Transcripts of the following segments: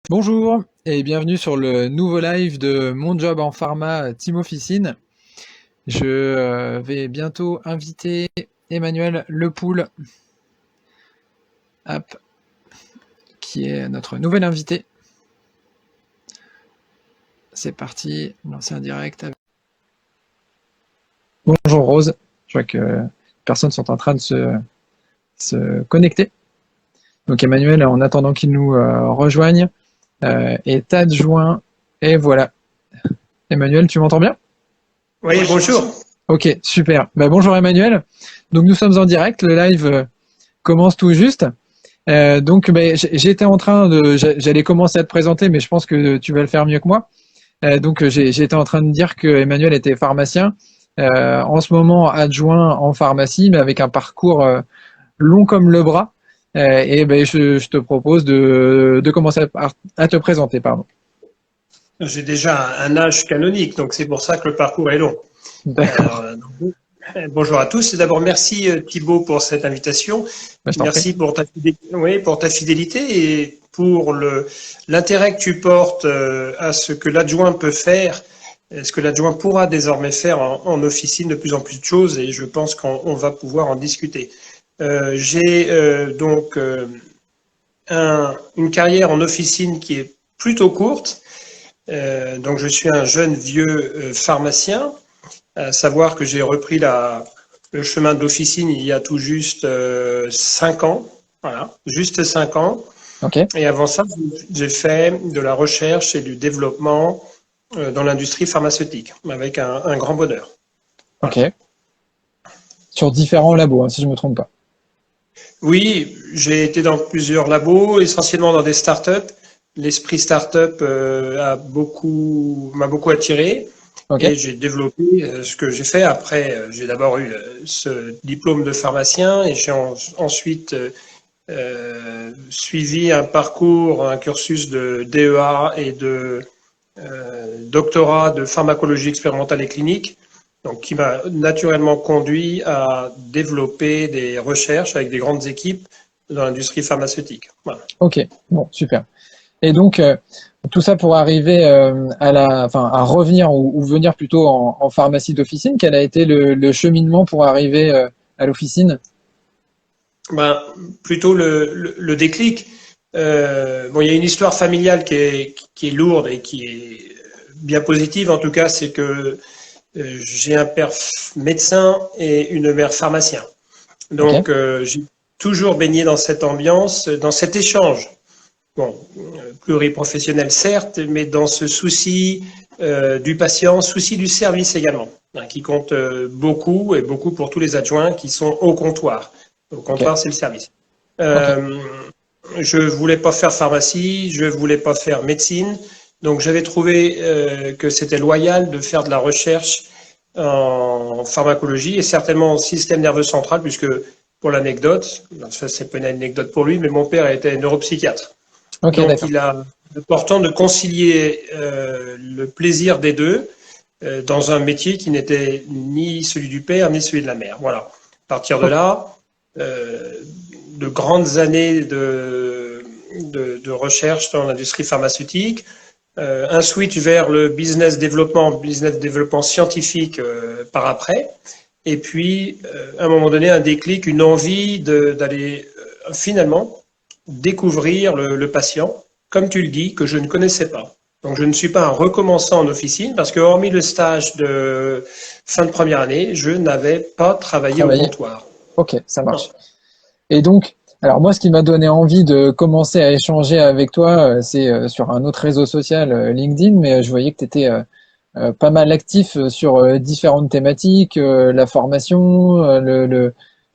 Bonjour et bienvenue sur le nouveau live de Mon Job en Pharma Team Officine. Je vais bientôt inviter Emmanuel Lepoul, qui est notre nouvel invité. C'est parti, lancer un direct. Bonjour Rose, je vois que les personnes sont en train de se connecter. Donc Emmanuel, en attendant qu'il nous rejoigne, est adjoint. Et voilà. Emmanuel, tu m'entends bien? Oui, bonjour. Ok, super. Bonjour Emmanuel. Donc nous sommes en direct, le live commence tout juste. J'étais en train j'allais commencer à te présenter, mais je pense que tu vas le faire mieux que moi. J'étais en train de dire que Emmanuel était pharmacien, en ce moment adjoint en pharmacie, mais avec un parcours long comme le bras. Je te propose de commencer à te présenter, pardon. J'ai déjà un âge canonique, donc c'est pour ça que le parcours est long. D'accord. Bonjour à tous. D'abord, merci Thibaut pour cette invitation. Je t'en prie. Merci pour ta fidélité et pour l'intérêt que tu portes à ce que l'adjoint peut faire, ce que l'adjoint pourra désormais faire en officine de plus en plus de choses, et je pense qu'on va pouvoir en discuter. J'ai une carrière en officine qui est plutôt courte. Donc je suis un jeune vieux pharmacien, à savoir que j'ai repris le chemin de l'officine il y a tout juste 5 ans, voilà, juste 5 ans. Ok. Et avant ça, j'ai fait de la recherche et du développement dans l'industrie pharmaceutique, avec un grand bonheur. Voilà. Ok. Sur différents labos, hein, si je me trompe pas. Oui, j'ai été dans plusieurs labos, essentiellement dans des startups. L'esprit startup m'a beaucoup attiré. Ok. Et j'ai développé ce que j'ai fait. Après, j'ai d'abord eu ce diplôme de pharmacien et j'ai ensuite suivi un cursus de DEA et de doctorat de pharmacologie expérimentale et clinique, donc qui m'a naturellement conduit à développer des recherches avec des grandes équipes dans l'industrie pharmaceutique. Voilà. Ok. Bon, super. Et donc, tout ça pour arriver à revenir ou venir plutôt en pharmacie d'officine. Quel a été le cheminement pour arriver à l'officine? Plutôt le déclic. Il y a une histoire familiale qui est lourde et qui est bien positive. En tout cas, c'est que j'ai un père médecin et une mère pharmacien. Donc, j'ai toujours baigné dans cette ambiance, dans cet échange. Bon, pluriprofessionnel certes, mais dans ce souci du patient, souci du service également, hein, qui compte beaucoup et beaucoup pour tous les adjoints qui sont au comptoir. Au comptoir, c'est le service. Je voulais pas faire pharmacie, je voulais pas faire médecine, donc j'avais trouvé que c'était loyal de faire de la recherche en pharmacologie et certainement en système nerveux central, puisque pour l'anecdote, ça c'est pas une anecdote pour lui, mais mon père était neuropsychiatre. Donc il a important de concilier le plaisir des deux dans un métier qui n'était ni celui du père ni celui de la mère. Voilà. À partir de là, de grandes années de recherche dans l'industrie pharmaceutique, un switch vers le business développement scientifique par après, et puis à un moment donné un déclic, une envie d'aller finalement découvrir le patient, comme tu le dis, que je ne connaissais pas. Donc je ne suis pas un recommençant en officine parce que hormis le stage de fin de première année, je n'avais pas travaillé au comptoir. Ok, ça marche. Et donc, alors moi, ce qui m'a donné envie de commencer à échanger avec toi, c'est sur un autre réseau social, LinkedIn, mais je voyais que tu étais pas mal actif sur différentes thématiques, la formation,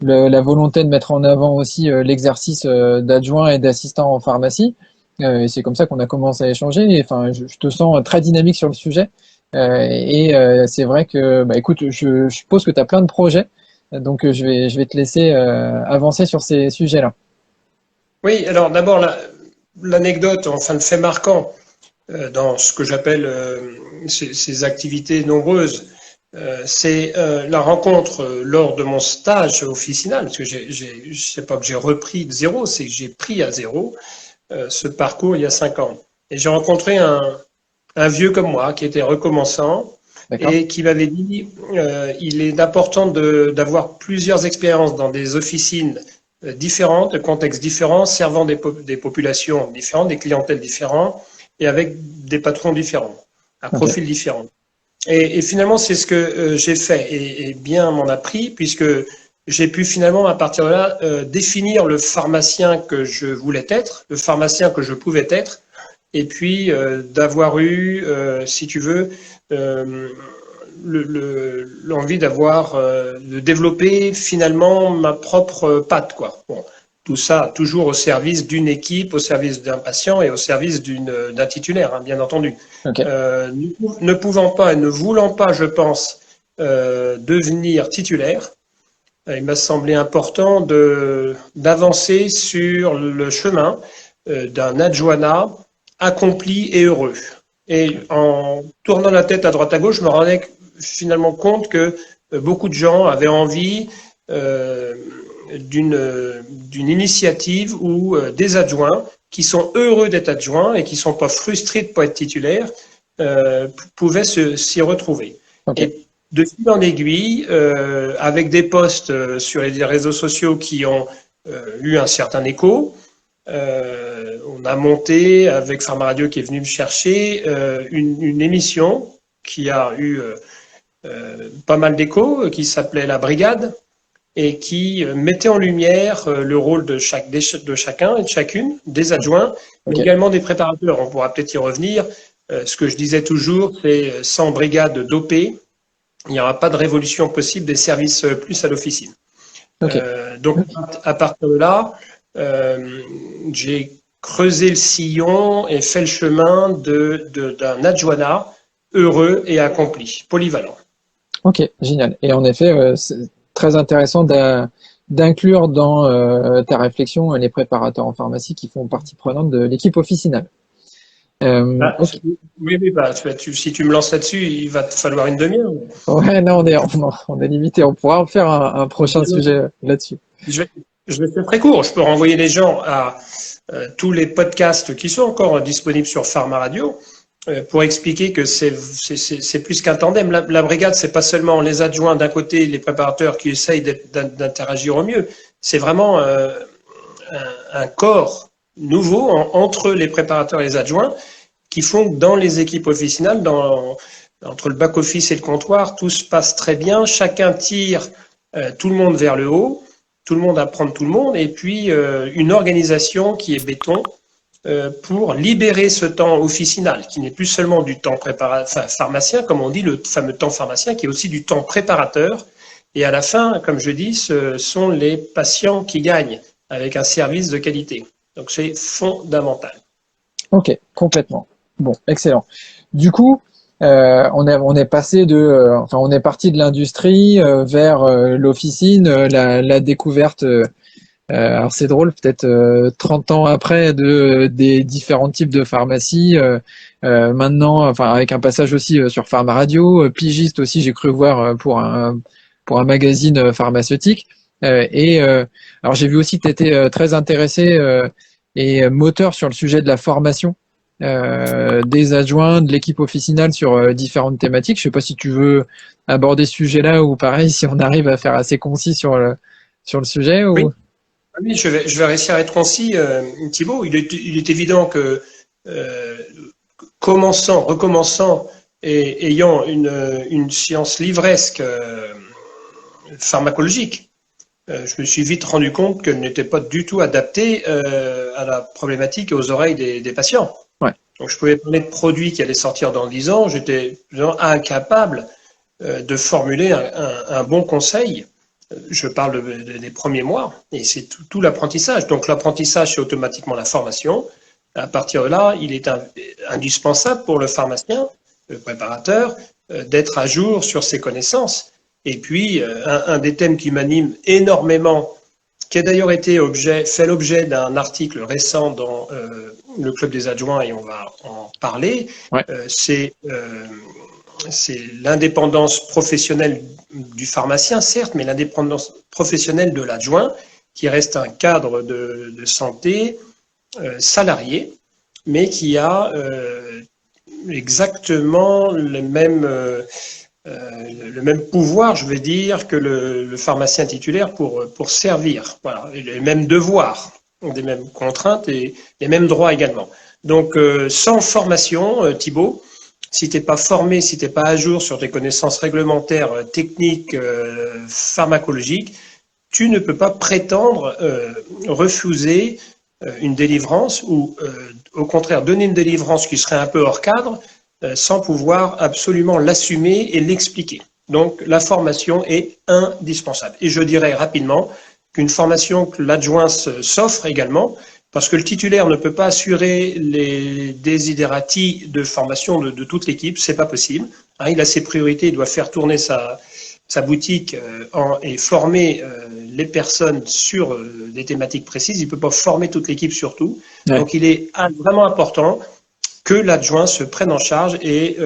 la volonté de mettre en avant aussi l'exercice d'adjoint et d'assistant en pharmacie. Et c'est comme ça qu'on a commencé à échanger. Et, enfin, je te sens très dynamique sur le sujet. C'est vrai que, écoute, je suppose que tu as plein de projets. Donc, je vais te laisser avancer sur ces sujets-là. Oui, alors d'abord, l'anecdote, enfin le fait marquant dans ce que j'appelle ces activités nombreuses, c'est la rencontre lors de mon stage officinal, parce que je sais pas que j'ai repris de zéro, c'est que j'ai pris à zéro ce parcours il y a 5 ans. Et j'ai rencontré un vieux comme moi qui était recommençant et qui m'avait dit il est important d'avoir plusieurs expériences dans des officines différentes, de contextes différents, servant des populations différentes, des clientèles différentes et avec des patrons différents, à profil différent. Et finalement, c'est ce que j'ai fait et bien m'en a pris puisque j'ai pu finalement, à partir de là, définir le pharmacien que je voulais être, le pharmacien que je pouvais être, et puis d'avoir eu, si tu veux, l'envie de développer finalement ma propre patte, quoi. Bon, tout ça toujours au service d'une équipe, au service d'un patient et au service d'un titulaire, hein, bien entendu. Ne pouvant pas et ne voulant pas, je pense, devenir titulaire, il m'a semblé important d'avancer sur le chemin d'un adjoint accompli et heureux. Et en tournant la tête à droite à gauche, je me rendais finalement compte que beaucoup de gens avaient envie d'une initiative où des adjoints qui sont heureux d'être adjoints et qui ne sont pas frustrés de ne pas être titulaires pouvaient s'y retrouver. Et de fil en aiguille, avec des posts sur les réseaux sociaux qui ont eu un certain écho, on a monté avec Pharma Radio qui est venu me chercher une émission qui a eu pas mal d'écho, qui s'appelait La Brigade et qui mettait en lumière le rôle de chacun et de chacune, des adjoints, mais également des préparateurs. On pourra peut-être y revenir. Ce que je disais toujours, c'est sans brigade dopée, il n'y aura pas de révolution possible des services plus à l'officine. Donc, à partir de là, j'ai creusé le sillon et fait le chemin d'un adjoint heureux et accompli, polyvalent. Ok, génial. Et en effet, c'est très intéressant d'inclure dans ta réflexion les préparateurs en pharmacie qui font partie prenante de l'équipe officinale. Oui, si tu me lances là-dessus, il va te falloir une demi-heure. Ouais, non, on est limité. On pourra en faire un prochain sujet là-dessus. Je vais faire très court. Je peux renvoyer les gens à tous les podcasts qui sont encore disponibles sur Pharma Radio pour expliquer que c'est plus qu'un tandem. La brigade, c'est pas seulement les adjoints d'un côté, les préparateurs qui essayent d'interagir au mieux. C'est vraiment un corps nouveau entre les préparateurs et les adjoints qui font que dans les équipes officinales, entre le back-office et le comptoir, tout se passe très bien. Chacun tire tout le monde vers le haut, tout le monde apprend de tout le monde, et puis une organisation qui est béton pour libérer ce temps officinal, qui n'est plus seulement du temps pharmacien, comme on dit, le fameux temps pharmacien, qui est aussi du temps préparateur. Et à la fin, comme je dis, ce sont les patients qui gagnent avec un service de qualité. Donc c'est fondamental. Ok, complètement. Bon, excellent. Du coup, on est passé on est parti de l'industrie vers l'officine, la découverte. Alors c'est drôle, peut-être 30 ans après des différents types de pharmacies. Maintenant, enfin avec un passage aussi sur Pharma Radio, pigiste aussi, j'ai cru voir pour un magazine pharmaceutique. Alors j'ai vu aussi que tu étais très intéressé et moteur sur le sujet de la formation des adjoints, de l'équipe officinale sur différentes thématiques. Je sais pas si tu veux aborder ce sujet-là ou pareil, si on arrive à faire assez concis sur le sujet. Ou... Oui, je vais réussir à être concis, Thibaut. Il est évident que recommençant et ayant une science livresque pharmacologique, je me suis vite rendu compte qu'elle n'était pas du tout adaptée à la problématique et aux oreilles des patients. Ouais. Donc je pouvais parler de produits qui allaient sortir dans 10 ans, j'étais incapable de formuler un bon conseil. Je parle des premiers mois, et c'est tout l'apprentissage. Donc l'apprentissage, c'est automatiquement la formation. À partir de là, il est indispensable pour le pharmacien, le préparateur, d'être à jour sur ses connaissances. Et puis, un des thèmes qui m'anime énormément, qui a d'ailleurs fait l'objet d'un article récent dans le Club des adjoints, et on va en parler, ouais. C'est l'indépendance professionnelle du pharmacien, certes, mais l'indépendance professionnelle de l'adjoint, qui reste un cadre de santé salarié, mais qui a exactement le même pouvoir, je vais dire, que le pharmacien titulaire pour servir. Voilà, et les mêmes devoirs, des mêmes contraintes et les mêmes droits également. Donc, sans formation, Thibaut, si tu n'es pas formé, si tu n'es pas à jour sur tes connaissances réglementaires, techniques, pharmacologiques, tu ne peux pas prétendre refuser une délivrance ou au contraire donner une délivrance qui serait un peu hors cadre sans pouvoir absolument l'assumer et l'expliquer. Donc la formation est indispensable. Et je dirais rapidement qu'une formation que l'adjoint s'offre également, parce que le titulaire ne peut pas assurer les desiderati de formation de toute l'équipe, c'est pas possible. Hein, il a ses priorités, il doit faire tourner sa boutique et former les personnes sur des thématiques précises. Il ne peut pas former toute l'équipe sur tout. Ouais. Donc, il est vraiment important que l'adjoint se prenne en charge et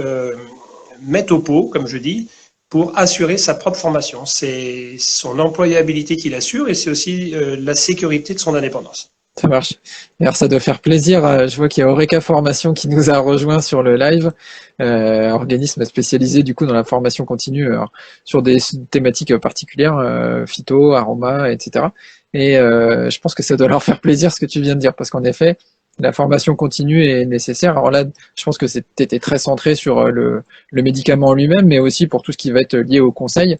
mette au pot, comme je dis, pour assurer sa propre formation. C'est son employabilité qui l'assure et c'est aussi la sécurité de son indépendance. Ça marche. Alors, ça doit faire plaisir. Je vois qu'il y a Eureka Formation qui nous a rejoint sur le live, organisme spécialisé du coup dans la formation continue sur des thématiques particulières, phyto, aroma, etc. Et je pense que ça doit leur faire plaisir ce que tu viens de dire, parce qu'en effet, la formation continue est nécessaire. Alors là, je pense que c'était très centré sur le médicament en lui-même, mais aussi pour tout ce qui va être lié au conseil.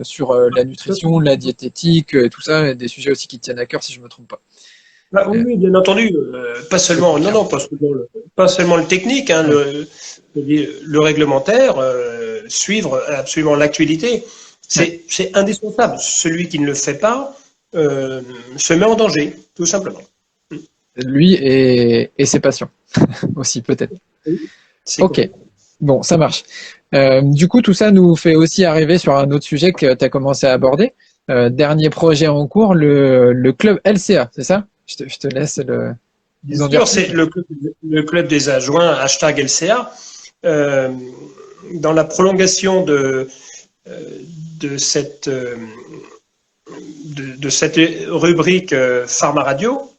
Sur la nutrition, la diététique, tout ça, des sujets aussi qui tiennent à cœur si je me trompe pas. Bah, oui, bien entendu, pas seulement pas seulement le technique, hein, le réglementaire, suivre absolument l'actualité, c'est indispensable. Celui qui ne le fait pas se met en danger, tout simplement. Lui et ses patients aussi peut-être. Oui, ok. Cool. Bon, ça marche. Du coup, tout ça nous fait aussi arriver sur un autre sujet que tu as commencé à aborder. Dernier projet en cours, le club LCA, c'est ça? Je te laisse le... Bien sûr, c'est le club des adjoints, hashtag LCA. Dans la prolongation de cette rubrique Pharma Radio,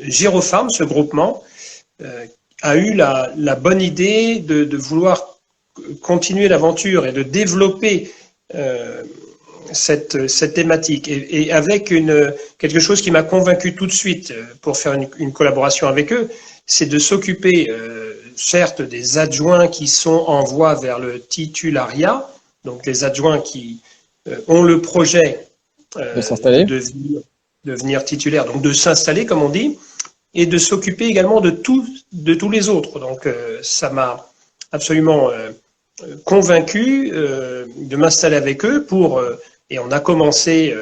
Giropharm, ce groupement, a eu la bonne idée de vouloir continuer l'aventure et de développer cette thématique. Et avec quelque chose qui m'a convaincu tout de suite pour faire une collaboration avec eux, c'est de s'occuper, certes, des adjoints qui sont en voie vers le titulariat, donc les adjoints qui ont le projet de devenir titulaire, donc de s'installer, comme on dit, et de s'occuper également de tous les autres. Donc, ça m'a absolument convaincu de m'installer avec eux et on a commencé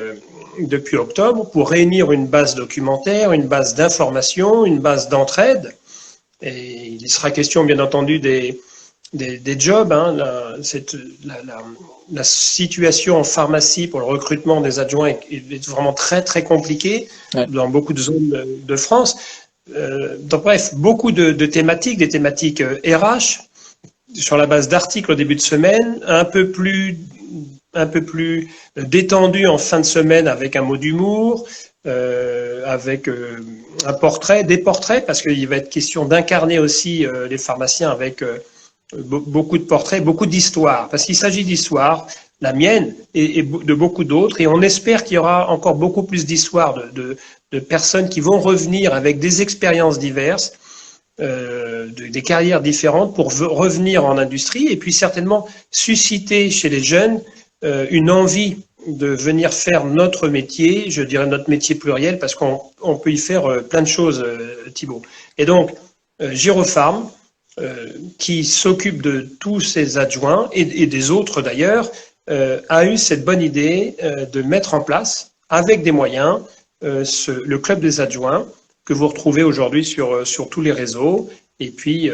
depuis octobre pour réunir une base documentaire, une base d'information, une base d'entraide. Et il sera question, bien entendu, des jobs. Hein. La situation en pharmacie pour le recrutement des adjoints est vraiment très, très compliquée dans beaucoup de zones de France. Donc, bref, beaucoup de thématiques, des thématiques RH, sur la base d'articles au début de semaine, un peu plus détendu en fin de semaine avec un mot d'humour, avec un portrait, des portraits, parce qu'il va être question d'incarner aussi les pharmaciens avec beaucoup de portraits, beaucoup d'histoires, parce qu'il s'agit d'histoires, la mienne et de beaucoup d'autres, et on espère qu'il y aura encore beaucoup plus d'histoires de personnes qui vont revenir avec des expériences diverses, des carrières différentes pour revenir en industrie, et puis certainement susciter chez les jeunes une envie de venir faire notre métier, je dirais notre métier pluriel, parce qu'on peut y faire plein de choses, Thibaut. Et donc, Giropharm, qui s'occupe de tous ces adjoints, et des autres d'ailleurs, a eu cette bonne idée de mettre en place, avec des moyens, le club des adjoints, que vous retrouvez aujourd'hui sur tous les réseaux, et puis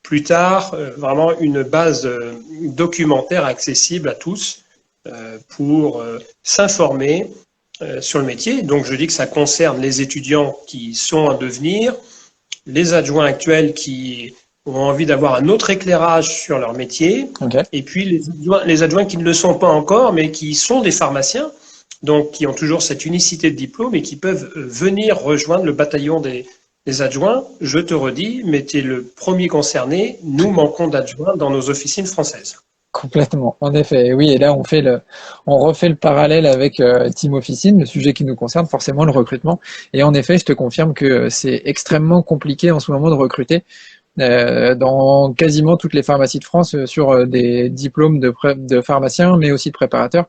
plus tard, vraiment une base documentaire accessible à tous pour s'informer sur le métier. Donc je dis que ça concerne les étudiants qui sont à devenir, les adjoints actuels qui ont envie d'avoir un autre éclairage sur leur métier, et puis les adjoints qui ne le sont pas encore, mais qui sont des pharmaciens, donc qui ont toujours cette unicité de diplôme et qui peuvent venir rejoindre le bataillon des adjoints. Je te redis, mais tu es le premier concerné. Nous manquons d'adjoints dans nos officines françaises. Complètement, en effet. Et oui, et là, on refait le parallèle avec Team Officine, le sujet qui nous concerne, forcément le recrutement. Et en effet, je te confirme que c'est extrêmement compliqué en ce moment de recruter dans quasiment toutes les pharmacies de France sur des diplômes de pharmaciens, mais aussi de préparateurs.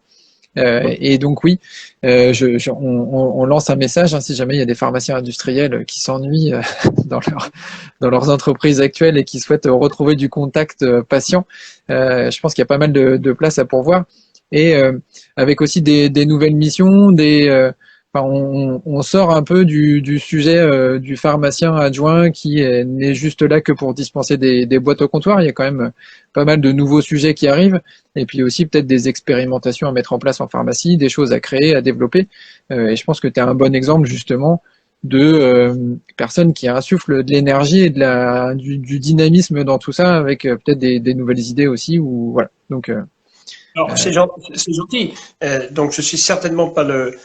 Et donc oui, on lance un message, hein, si jamais il y a des pharmaciens industriels qui s'ennuient dans leurs entreprises actuelles et qui souhaitent retrouver du contact patient. Je pense qu'il y a pas mal de place à pourvoir. Et avec aussi des nouvelles missions, enfin, on sort un peu du sujet du pharmacien adjoint qui n'est juste là que pour dispenser des boîtes au comptoir. Il y a quand même pas mal de nouveaux sujets qui arrivent, et puis aussi peut-être des expérimentations à mettre en place en pharmacie, des choses à créer, à développer. Et je pense que tu es un bon exemple justement de personnes qui insufflent de l'énergie et du dynamisme dans tout ça, avec peut-être des nouvelles idées aussi. Ou voilà. Donc Alors, c'est gentil. Donc, je suis certainement pas le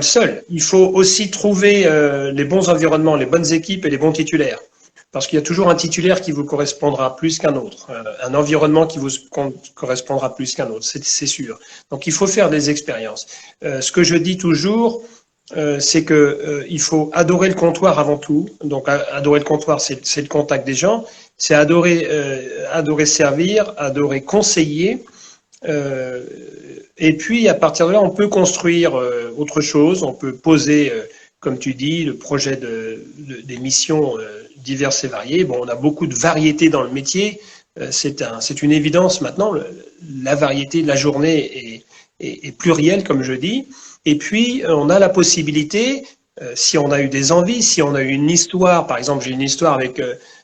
seul. Il faut aussi trouver les bons environnements, les bonnes équipes et les bons titulaires. Parce qu'il y a toujours un titulaire qui vous correspondra plus qu'un autre, un environnement qui vous correspondra plus qu'un autre, c'est sûr. Donc il faut faire des expériences. Ce que je dis toujours, c'est que il faut adorer le comptoir avant tout. Donc adorer le comptoir, c'est le contact des gens, c'est adorer servir, adorer conseiller. Et puis, à partir de là, on peut construire autre chose. On peut poser, comme tu dis, le projet des missions diverses et variées. Bon, on a beaucoup de variétés dans le métier. C'est une évidence maintenant. La variété de la journée est plurielle, comme je dis. Et puis, on a la possibilité, si on a eu des envies, si on a eu une histoire, par exemple, j'ai une histoire avec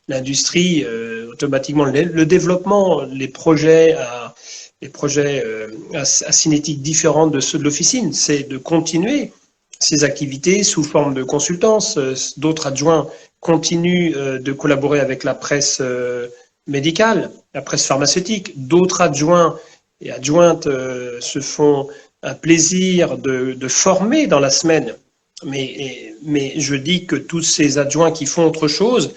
l'industrie, automatiquement, le développement, les projets à cinétique différente de ceux de l'officine, c'est de continuer ces activités sous forme de consultance. D'autres adjoints continuent de collaborer avec la presse médicale, la presse pharmaceutique. D'autres adjoints et adjointes se font un plaisir de former dans la semaine. Mais je dis que tous ces adjoints qui font autre chose,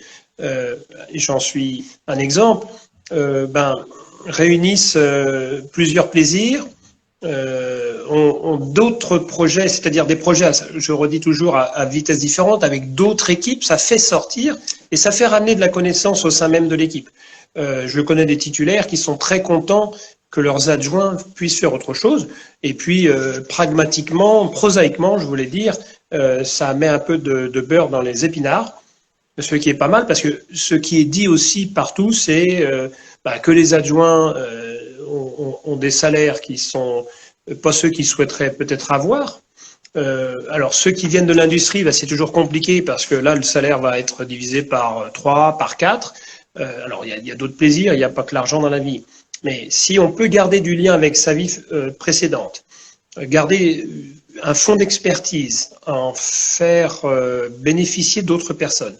j'en suis un exemple, réunissent plusieurs plaisirs, ont d'autres projets, c'est-à-dire des projets, je redis toujours, à vitesse différente, avec d'autres équipes, ça fait sortir et ça fait ramener de la connaissance au sein même de l'équipe. Je connais des titulaires qui sont très contents que leurs adjoints puissent faire autre chose. Et puis, pragmatiquement, prosaïquement, je voulais dire, ça met un peu de beurre dans les épinards, ce qui est pas mal, parce que ce qui est dit aussi partout, c'est que les adjoints ont des salaires qui sont pas ceux qu'ils souhaiteraient peut-être avoir. Alors, ceux qui viennent de l'industrie, c'est toujours compliqué, parce que là, le salaire va être divisé par 3, par 4. Alors, il y a d'autres plaisirs, il n'y a pas que l'argent dans la vie. Mais si on peut garder du lien avec sa vie précédente, garder un fonds d'expertise, en faire bénéficier d'autres personnes,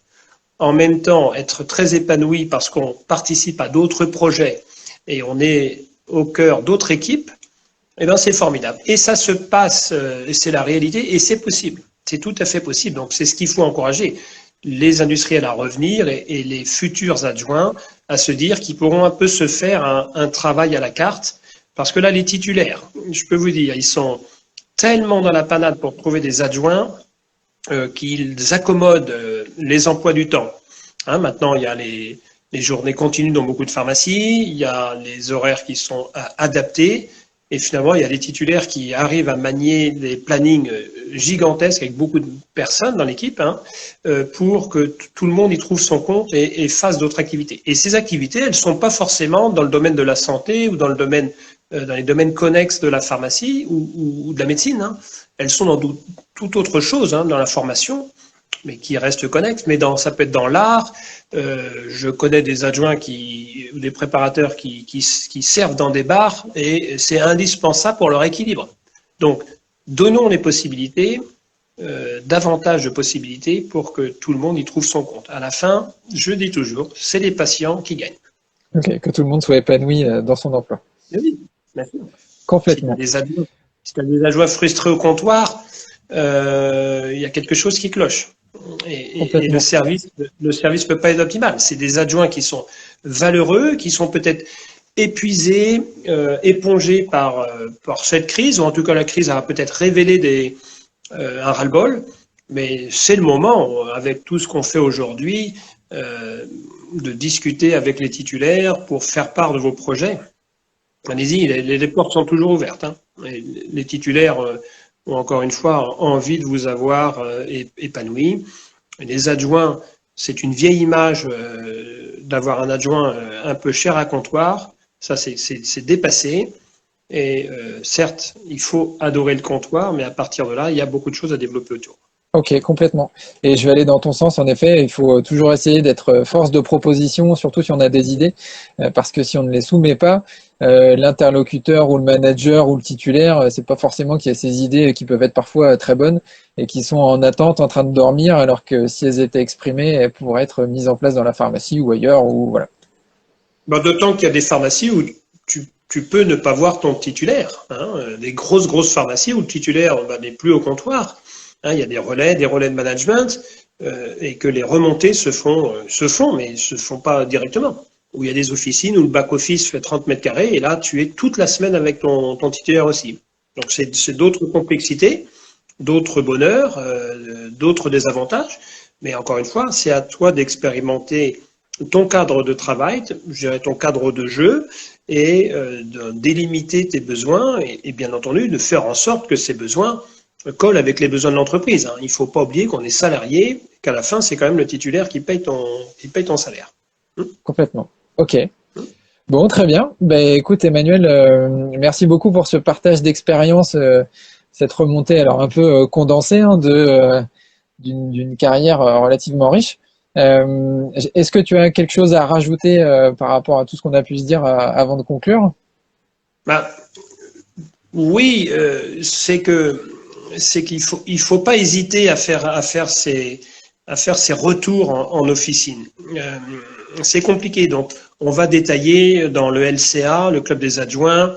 en même temps être très épanoui parce qu'on participe à d'autres projets et on est au cœur d'autres équipes, eh ben c'est formidable. Et ça se passe, c'est la réalité et c'est possible. C'est tout à fait possible. Donc c'est ce qu'il faut encourager les industriels à revenir et les futurs adjoints à se dire qu'ils pourront un peu se faire un travail à la carte. Parce que là, les titulaires, je peux vous dire, ils sont tellement dans la panade pour trouver des adjoints qu'ils accommodent les emplois du temps. Maintenant, il y a les journées continues dans beaucoup de pharmacies, il y a les horaires qui sont adaptés, et finalement, il y a des titulaires qui arrivent à manier des plannings gigantesques avec beaucoup de personnes dans l'équipe pour que tout le monde y trouve son compte et fasse d'autres activités. Et ces activités, elles ne sont pas forcément dans le domaine de la santé ou dans les domaines connexes de la pharmacie ou de la médecine. Elles sont dans toute autre chose, dans la formation, mais qui restent connexes. Mais ça peut être dans l'art. Je connais des adjoints ou des préparateurs qui servent dans des bars et c'est indispensable pour leur équilibre. Donc, donnons les possibilités, davantage de possibilités pour que tout le monde y trouve son compte. À la fin, je dis toujours, c'est les patients qui gagnent. Ok, que tout le monde soit épanoui dans son emploi. Oui, bien sûr. Complètement. Les adjoints Si tu as des adjoints frustrés au comptoir, il y a quelque chose qui cloche. Et le service peut pas être optimal. C'est des adjoints qui sont valeureux, qui sont peut-être épuisés, épongés par cette crise, ou en tout cas la crise a peut-être révélé un ras-le-bol. Mais c'est le moment, avec tout ce qu'on fait aujourd'hui, de discuter avec les titulaires pour faire part de vos projets. Allez-y, les portes sont toujours ouvertes. Hein. Les titulaires ont encore une fois envie de vous avoir épanoui. Les adjoints, c'est une vieille image d'avoir un adjoint un peu cher à comptoir. Ça, c'est dépassé. Et certes, il faut adorer le comptoir, mais à partir de là, il y a beaucoup de choses à développer autour. Ok, complètement. Et je vais aller dans ton sens, en effet, il faut toujours essayer d'être force de proposition, surtout si on a des idées, parce que si on ne les soumet pas, l'interlocuteur ou le manager ou le titulaire, c'est pas forcément qu'il y a ces idées qui peuvent être parfois très bonnes et qui sont en attente, en train de dormir, alors que si elles étaient exprimées, elles pourraient être mises en place dans la pharmacie ou ailleurs, ou voilà. Ben, d'autant qu'il y a des pharmacies où tu peux ne pas voir ton titulaire. Hein, des grosses pharmacies où le titulaire n'est plus au comptoir. Hein, il y a des relais de management, et que les remontées se font, mais se font pas directement. Où il y a des officines où le back-office fait 30 mètres carrés et là, tu es toute la semaine avec ton titulaire aussi. Donc, c'est d'autres complexités, d'autres bonheurs, d'autres désavantages. Mais encore une fois, c'est à toi d'expérimenter ton cadre de travail, je dirais ton cadre de jeu, et de délimiter tes besoins et bien entendu de faire en sorte que ces besoins collent avec les besoins de l'entreprise. Il ne faut pas oublier qu'on est salarié, qu'à la fin, c'est quand même le titulaire qui paye ton salaire. Complètement. Ok. Bon, très bien. Ben, écoute, Emmanuel, merci beaucoup pour ce partage d'expérience, cette remontée alors un peu condensée d'une carrière relativement riche. Est-ce que tu as quelque chose à rajouter par rapport à tout ce qu'on a pu se dire avant de conclure? Bah, oui, c'est qu'il faut pas hésiter à faire ces retours en officine. C'est compliqué, donc on va détailler dans le LCA, le club des adjoints,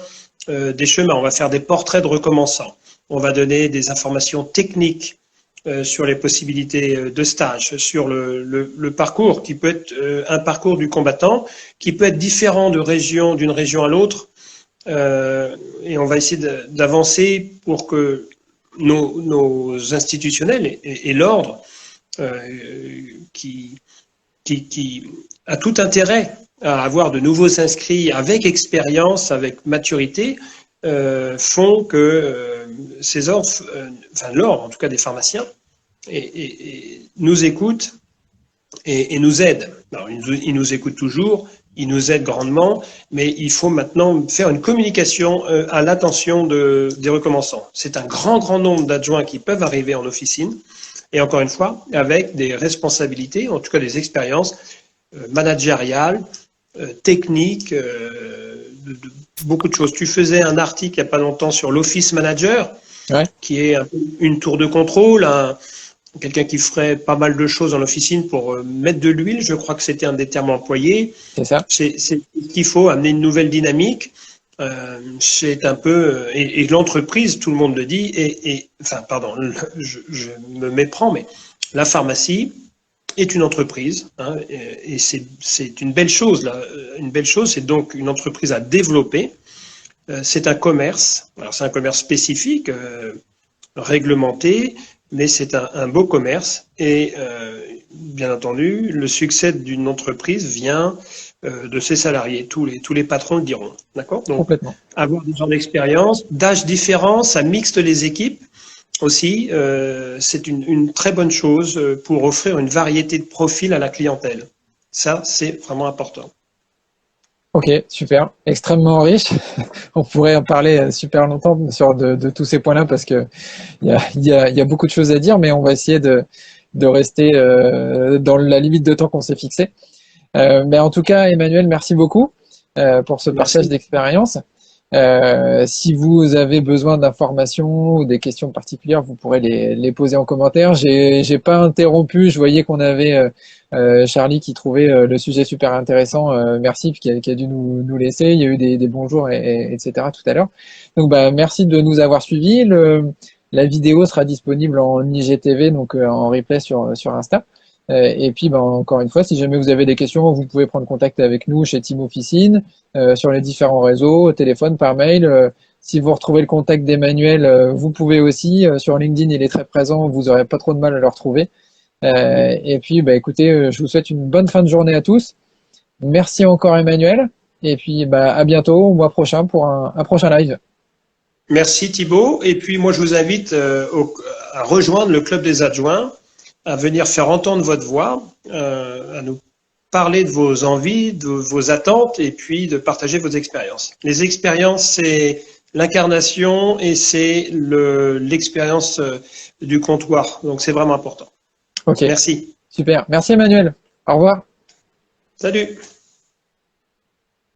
des chemins. On va faire des portraits de recommençants. On va donner des informations techniques sur les possibilités de stage, sur le parcours qui peut être un parcours du combattant, qui peut être différent d'une région à l'autre. Et on va essayer d'avancer pour que nos institutionnels et l'ordre qui a tout intérêt à avoir de nouveaux inscrits avec expérience, avec maturité, font que ces ordres, enfin l'ordre en tout cas des pharmaciens, et nous écoutent et nous aident. Alors, ils nous écoutent toujours, ils nous aident grandement, mais il faut maintenant faire une communication à l'attention des recommençants. C'est un grand nombre d'adjoints qui peuvent arriver en officine, et encore une fois, avec des responsabilités, en tout cas des expériences managériales, techniques, beaucoup de choses. Tu faisais un article il n'y a pas longtemps sur l'office manager, Ouais. qui est une tour de contrôle, quelqu'un qui ferait pas mal de choses en officine pour mettre de l'huile. Je crois que c'était un des termes employés. C'est ça. C'est qu'il faut amener une nouvelle dynamique. C'est un peu et l'entreprise, tout le monde le dit. Enfin, pardon, je me méprends, mais la pharmacie est une entreprise, hein, et c'est une belle chose là. Une belle chose, c'est donc une entreprise à développer. C'est un commerce. Alors c'est un commerce spécifique, réglementé, mais c'est un beau commerce. Et bien entendu, le succès d'une entreprise vient de ses salariés. Tous les patrons le diront. D'accord ? Donc, Complètement. avoir des gens d'expérience, d'âge différents, ça mixte les équipes aussi. C'est une très bonne chose pour offrir une variété de profils à la clientèle. Ça, c'est vraiment important. Ok, super, extrêmement riche. On pourrait en parler super longtemps de tous ces points-là parce que il y a beaucoup de choses à dire, mais on va essayer de rester dans la limite de temps qu'on s'est fixé. Mais en tout cas, Emmanuel, merci beaucoup pour ce partage d'expérience. Si vous avez besoin d'informations ou des questions particulières, vous pourrez les poser en commentaire. J'ai pas interrompu. Je voyais qu'on avait Charlie qui trouvait le sujet super intéressant. Merci, puis qui a dû nous laisser. Il y a eu des bonjours, etc. tout à l'heure. Donc, bah, merci de nous avoir suivis. La vidéo sera disponible en IGTV, donc en replay sur Insta. Et puis, ben, encore une fois, si jamais vous avez des questions, vous pouvez prendre contact avec nous chez Team Officine, sur les différents réseaux, au téléphone, par mail. Si vous retrouvez le contact d'Emmanuel, vous pouvez aussi. Sur LinkedIn, il est très présent, vous n'aurez pas trop de mal à le retrouver. Et puis, bah, écoutez, je vous souhaite une bonne fin de journée à tous. Merci encore, Emmanuel. Et puis, bah, à bientôt, au mois prochain pour un prochain live. Merci Thibaut. Et puis moi, je vous invite à rejoindre le Club des adjoints, à venir faire entendre votre voix, à nous parler de vos envies, de vos attentes et puis de partager vos expériences. Les expériences, c'est l'incarnation et c'est l'expérience du comptoir. Donc, c'est vraiment important. Ok, Merci. super. Merci, Emmanuel. Au revoir. Salut.